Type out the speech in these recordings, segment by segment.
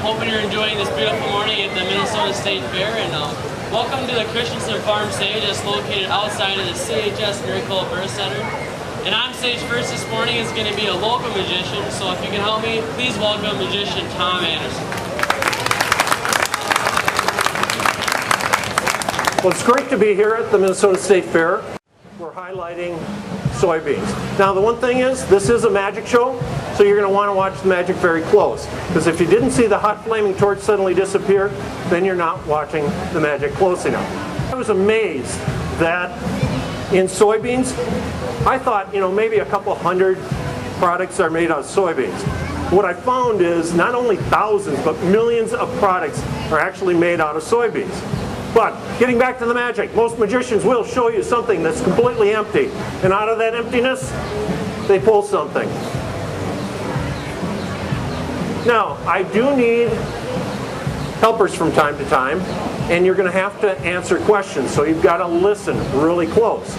hoping you're enjoying this beautiful morning at the Minnesota State Fair. And welcome to the Christensen Farm Stage that's located outside of the CHS Miracle Birth Center. And on stage first this morning is going to be a local magician. So if you can help me, please welcome magician Tom Anderson. Well, it's great to be here at the Minnesota State Fair. We're highlighting soybeans. Now the one thing is, this is a magic show, so you're going to want to watch the magic very close. Because if you didn't see the hot flaming torch suddenly disappear, then you're not watching the magic close enough. I was amazed that in soybeans, I thought, maybe a couple hundred products are made out of soybeans. What I found is not only thousands, but millions of products are actually made out of soybeans. But getting back to the magic, most magicians will show you something that's completely empty. And out of that emptiness, they pull something. Now, I do need helpers from time to time, and you're going to have to answer questions, so you've got to listen really close.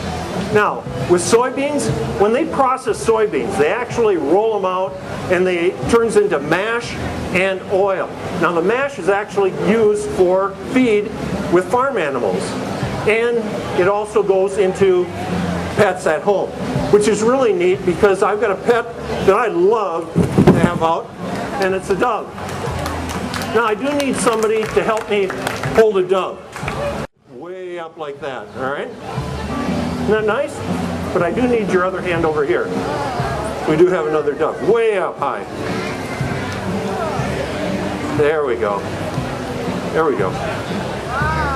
Now, with soybeans, when they process soybeans, they actually roll them out and it turns into mash and oil. Now, the mash is actually used for feed with farm animals, and it also goes into pets at home, which is really neat because I've got a pet that I love to have out, and it's a dove. Now, I do need somebody to help me hold a dove. Way up like that, all right? Isn't that nice? But I do need your other hand over here. We do have another dove. Way up high. There we go. There we go.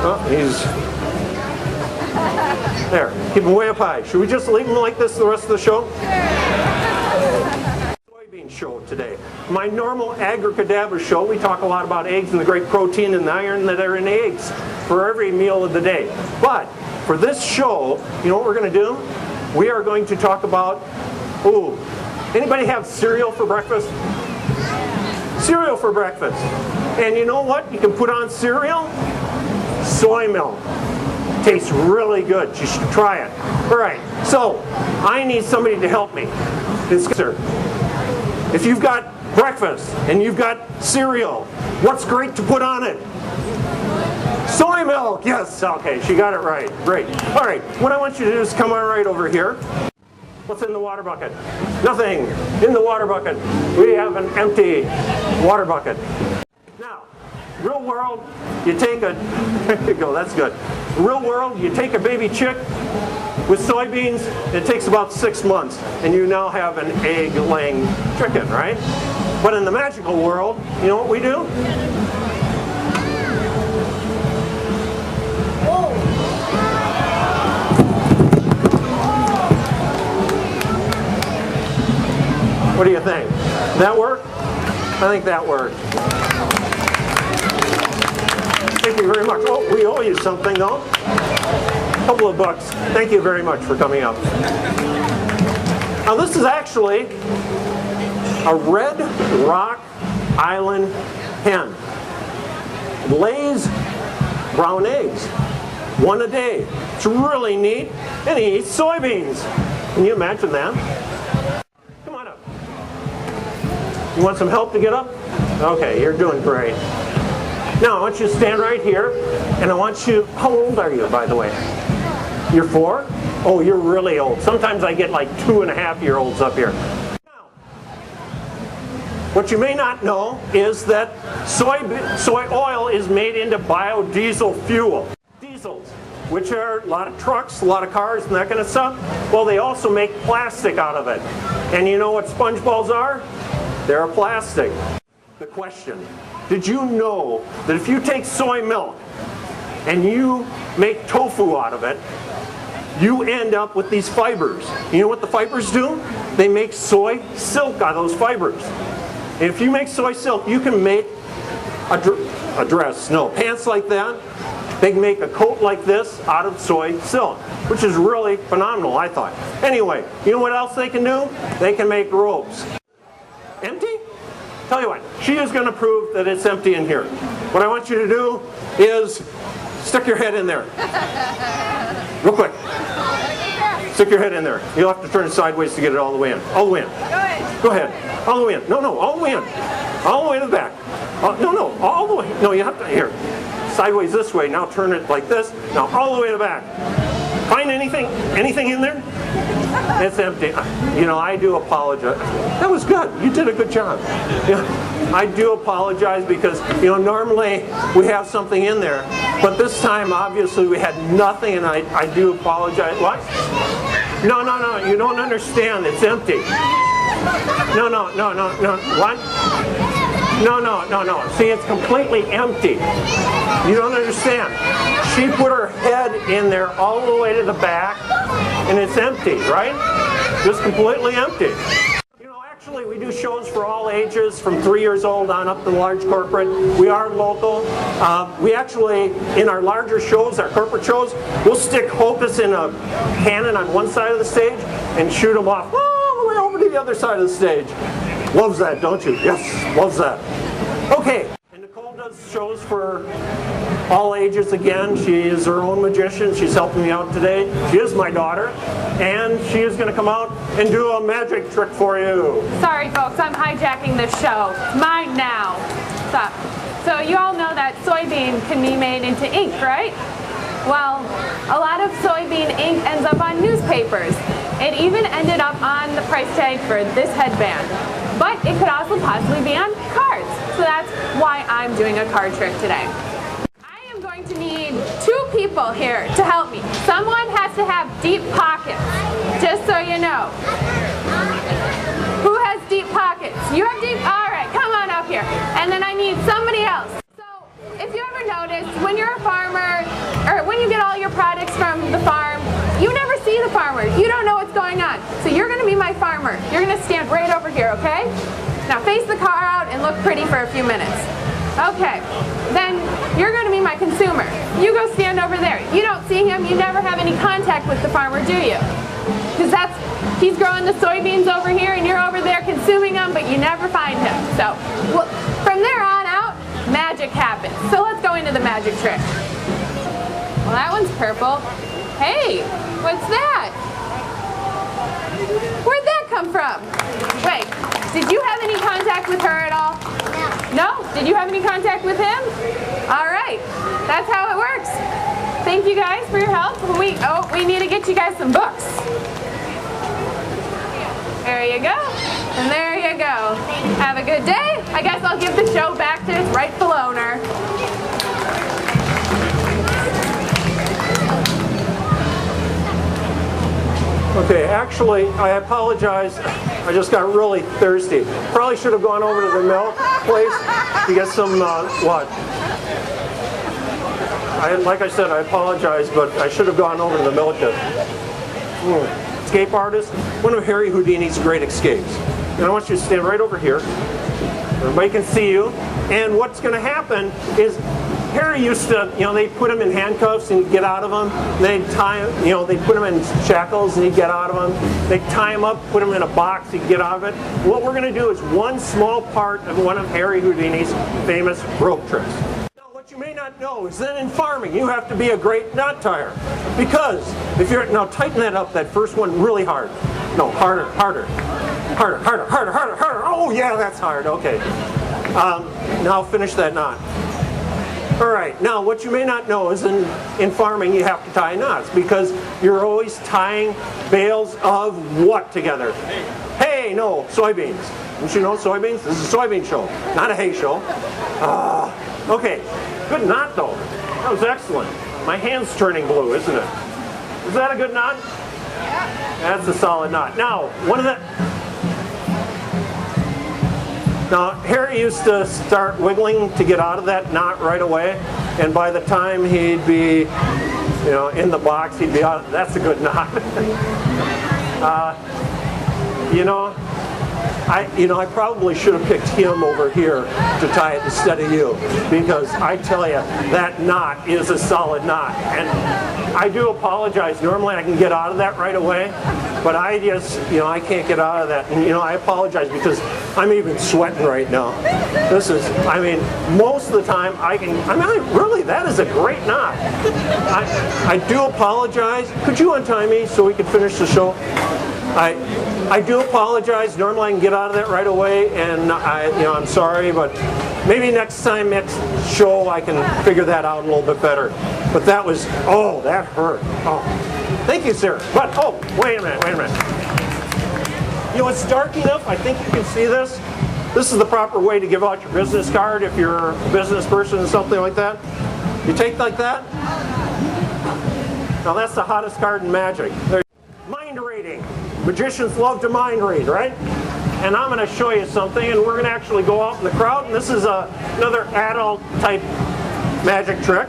Oh, he's... There. Keep him way up high. Should we just leave him like this the rest of the show? Soybean show today. My normal Agricadaver show, we talk a lot about eggs and the great protein and the iron that are in eggs for every meal of the day. But for this show, you know what we're going to do? We are going to talk about, anybody have cereal for breakfast? Cereal for breakfast. And you know what you can put on cereal? Soy milk. Tastes really good. You should try it. All right, so I need somebody to help me. If you've got breakfast and you've got cereal, what's great to put on it? Soy milk, yes, okay, she got it right, great. All right, what I want you to do is come on right over here. What's in the water bucket? Nothing in the water bucket. We have an empty water bucket. Now, real world, you take a, there you go, that's good. Real world, you take a baby chick with soybeans, it takes about 6 months, and you now have an egg-laying chicken, right? But in the magical world, you know what we do? What do you think? That work? I think that worked. Thank you very much. Oh, we owe you something though. A couple of bucks. Thank you very much for coming up. Now this is actually a Red Rock Island hen. It lays brown eggs, 1 a day. It's really neat, and he eats soybeans. Can you imagine that? You want some help to get up? Okay, you're doing great. Now, I want you to stand right here, and I want you, how old are you, by the way? You're 4? Oh, you're really old. Sometimes I get like 2.5-year-olds up here. Now, what you may not know is that soy oil is made into biodiesel fuel. Diesels, which are a lot of trucks, a lot of cars, and that kind of stuff. Well, they also make plastic out of it. And you know what sponge balls are? They're plastic. The question, did you know that if you take soy milk and you make tofu out of it, you end up with these fibers. You know what the fibers do? They make soy silk out of those fibers. And if you make soy silk, you can make a dress, no, pants like that. They can make a coat like this out of soy silk, which is really phenomenal, I thought. Anyway, you know what else they can do? They can make robes. Empty? Tell you what, she is going to prove that it's empty in here. What I want you to do is stick your head in there. Real quick. Stick your head in there. You'll have to turn it sideways to get it all the way in. All the way in. Go ahead. Go ahead. All the way in. No, all the way in. All the way to the back. No, all the way. No, you have to, here. Sideways this way, now turn it like this. Now all the way to the back. Find anything in there? It's empty. You know, I do apologize. That was good. You did a good job. Yeah, I do apologize because, you know, normally we have something in there, but this time obviously we had nothing, and I do apologize. What? No, you don't understand. It's empty. No. What? No. See, it's completely empty. You don't understand. She put her head in there all the way to the back, and it's empty, right? Just completely empty. You know, actually, we do shows for all ages, from 3 years old on up to large corporate. We are local. We actually, in our larger shows, our corporate shows, we'll stick Hocus in a cannon on one side of the stage and shoot them off all the way over to the other side of the stage. Loves that, don't you? Yes, loves that. Okay, and Nicole does shows for all ages again. She is her own magician. She's helping me out today. She is my daughter, and she is going to come out and do a magic trick for you. Sorry, folks, I'm hijacking this show. Mine now. Stop. So you all know that soybean can be made into ink, right? Well, a lot of soybean ink ends up on newspapers. It even ended up on the price tag for this headband. But it could also possibly be on cards. So that's why I'm doing a card trick today. I am going to need 2 people here to help me. Someone has to have deep pockets, just so you know. Who has deep pockets? You have deep? All right, come on up here. And then I need somebody else. So if you ever notice, when you're a farmer, or when you get all your products from the farm, you never see the farmer. You don't know what's going on. So you're going to be my farmer. You're going to stand right over here, okay? Now face the car out and look pretty for a few minutes. Okay. Then you're going to be my consumer. You go stand over there. You don't see him. You never have any contact with the farmer, do you? Because he's growing the soybeans over here and you're over there consuming them, but you never find him. So from there on out, magic happens. So let's go into the magic trick. Well, that one's purple. Hey, what's that? Where'd that come from? Wait, did you have any contact with her at all? No. No? Did you have any contact with him? All right, that's how it works. Thank you guys for your help. We need to get you guys some books. There you go. And there you go. Have a good day. I guess I'll give the show back to its rightful owner. Okay, actually, I apologize. I just got really thirsty. Probably should have gone over to the milk place to get some, what? Like I said, I apologize, but I should have gone over to the milk. Escape artist, one of Harry Houdini's great escapes. And I want you to stand right over here. Everybody can see you. And what's going to happen is Harry used to, they put him in handcuffs and he'd get out of them. They'd tie him, they'd put him in shackles and he'd get out of them. They'd tie him up, put him in a box, he'd get out of it. What we're going to do is one small part of one of Harry Houdini's famous rope tricks. Now, what you may not know is that in farming, you have to be a great knot tire. Because if you're, now tighten that up, that first one really hard. No, harder. Oh yeah, that's hard, okay. Now finish that knot. All right, now what you may not know is in farming you have to tie knots because you're always tying bales of what together? Hay, no, soybeans. Don't you know soybeans? This is a soybean show, not a hay show. Okay, good knot though. That was excellent. My hand's turning blue, isn't it? Is that a good knot? That's a solid knot. Now, Now, Harry used to start wiggling to get out of that knot right away, and by the time he'd be, in the box, he'd be out. That's a good knot. I probably should have picked him over here to tie it instead of you, because I tell you, that knot is a solid knot. And I do apologize. Normally I can get out of that right away, but I just, I can't get out of that. And, I apologize because I'm even sweating right now. Most of the time really, that is a great knot. I do apologize. Could you untie me so we can finish the show? I do apologize. Normally I can get out of that right away, and I'm sorry, but maybe next show I can figure that out a little bit better. But that was, oh, that hurt. Oh, thank you, sir. But, oh, wait a minute. You know, it's dark enough. I think you can see this. This is the proper way to give out your business card if you're a business person or something like that. You take like that. Now that's the hottest card in Magic. Mind reading. Magicians love to mind read, right? And I'm going to show you something, and we're going to actually go out in the crowd, and this is another adult type magic trick.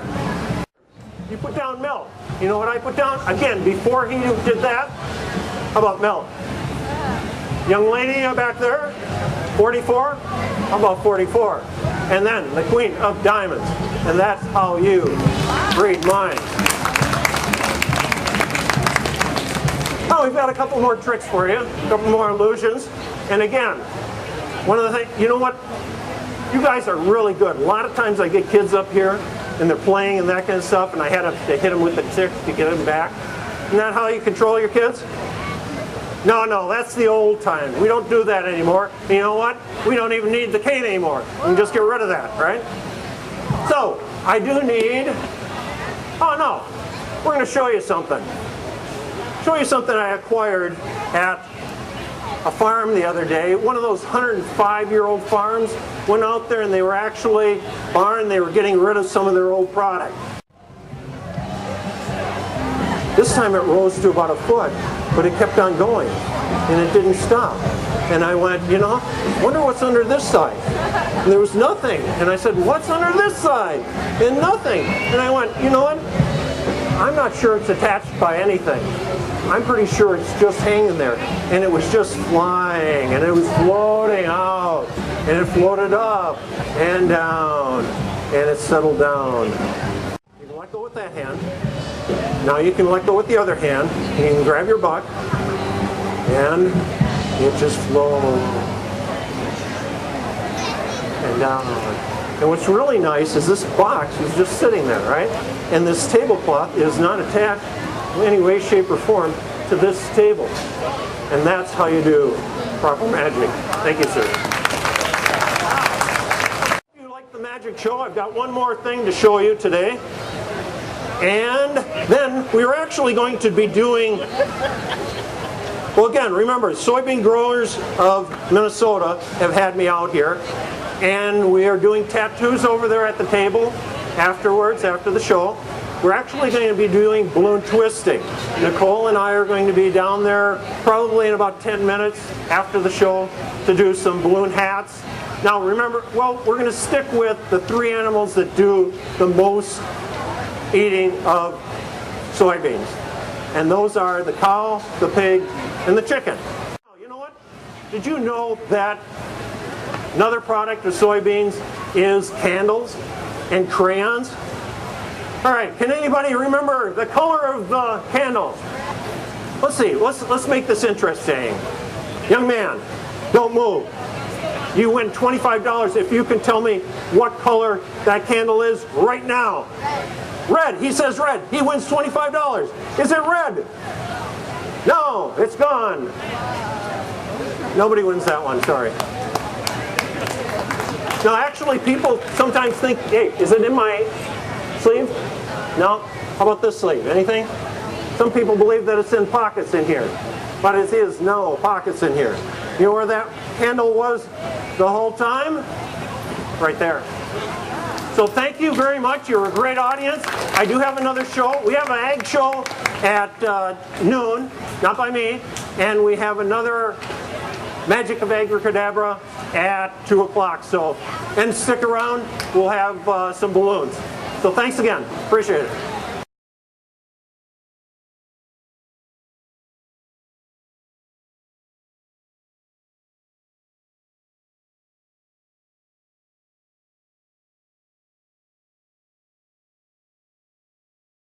You put down milk. You know what I put down? Again, before he did that, how about milk? Young lady back there, 44? How about 44? And then the Queen of Diamonds. And that's how you read minds. Oh, we've got a couple more tricks for you, a couple more illusions. And again, one of the things, you know what? You guys are really good. A lot of times I get kids up here and they're playing and that kind of stuff, and I had to hit them with the stick to get them back. Isn't that how you control your kids? No, that's the old time. We don't do that anymore. And you know what? We don't even need the cane anymore. We can just get rid of that, right? So, I do need, oh no, we're going to show you something. Show you something I acquired at a farm the other day. One of those 105-year-old farms. Went out there and they were actually they were getting rid of some of their old product. This time it rose to about a foot, but it kept on going, and it didn't stop. And I went, you know, wonder what's under this side. And there was nothing. And I said, what's under this side? And nothing. And I went, you know what? I'm not sure it's attached by anything. I'm pretty sure it's just hanging there. And it was just flying, and it was floating out, and it floated up and down, and it settled down. You can let go with that hand. Now you can let go with the other hand. You can grab your butt, and it just flows and down. And what's really nice is this box is just sitting there, right? And this tablecloth is not attached in any way, shape, or form to this table. And that's how you do proper magic. Thank you, sir. If you like the magic show, I've got one more thing to show you today. And then we are actually going to be doing, well, again, remember, soybean growers of Minnesota have had me out here, and we are doing tattoos over there at the table afterwards, after the show. We're actually going to be doing balloon twisting. Nicole and I are going to be down there probably in about 10 minutes after the show to do some balloon hats. Now remember, well, we're going to stick with the three animals that do the most eating of soybeans. And those are the cow, the pig, and the chicken. You know what? Did you know that another product of soybeans is candles and crayons? All right, can anybody remember the color of the candle? Let's see, let's make this interesting. Young man, don't move. You win $25 if you can tell me what color that candle is right now. Red, he says red. He wins $25. Is it red? No, it's gone. Nobody wins that one, sorry. Now actually people sometimes think, hey, is it in my sleeve? No? How about this sleeve? Anything? Some people believe that it's in pockets in here. But it is no pockets in here. You know where that candle was the whole time? Right there. So thank you very much. You're a great audience. I do have another show. We have an ag show at noon, not by me, and we have another Magic of Agricadabra at 2 o'clock. So, and stick around. We'll have some balloons. So thanks again. Appreciate it.